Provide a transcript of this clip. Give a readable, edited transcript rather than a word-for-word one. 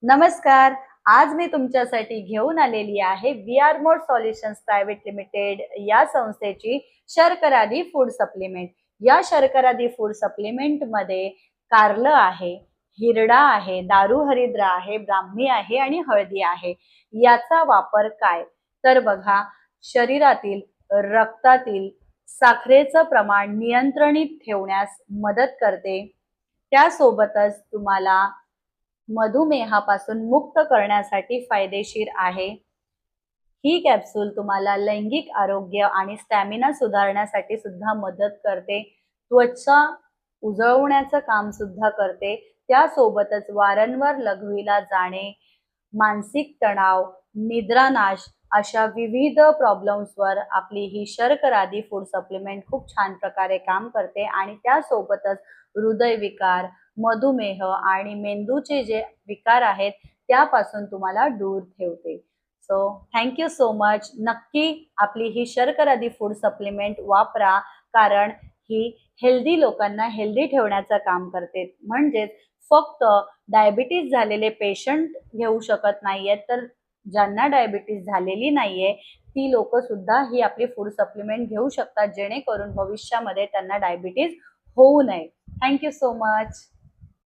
नमस्कार. आज मी तुमच्यासाठी घेऊन आलेली आहे We Are More Solutions Private Limited या संस्थेची शर्करादी फूड सप्लिमेंट. या शर्करादी फूड सप्लिमेंटमध्ये कारलं आहे, हिरडा आहे, दारू हरिद्रा आहे, ब्राह्मी आहे आणि हळदी आहे. याचा वापर काय? तर बघा, शरीरातील रक्तातील साखरेचं प्रमाण नियंत्रणित ठेवण्यास मदत करते. त्यासोबतच तुम्हाला मधुमेहापासून मुक्त करण्यासाठी फायदेशीर आहे. ही कॅप्सूल तुम्हाला लैंगिक आरोग्य आणि स्टॅमिना सुधारण्यासाठी सुद्धा मदत करते. त्वचा उजळवण्याचं काम सुद्धा करते. त्यासोबतच वारंवार लघवीला जाणे, मानसिक तणाव, निद्रानाश अशा विविध प्रॉब्लेम्सवर आपली ही शर्करादी फूड सप्लिमेंट खूप छान प्रकारे काम करते आणि त्यासोबतच हृदयविकार, मधुमेह आणि मेंदूचे जे विकार आहेत त्यापासून तुम्हाला दूर ठेवते. So thank you so much. नक्की आपली ही शर्करादी फूड सप्लिमेंट वापरा, कारण ही हेल्दी लोकांना हेल्दी ठेवण्याचं काम करते. म्हणजेच फक्त डायबिटीज झालेले पेशंट घेऊ शकत नाहीयेत, तर ज्यांना डायबिटीज झालेली नाहीये ती लोकं सुद्धा ही आपली फूड सप्लिमेंट घेऊ शकतात, जेणेकरून भविष्यामध्ये त्यांना डायबिटीज होऊ नये. Thank you so much.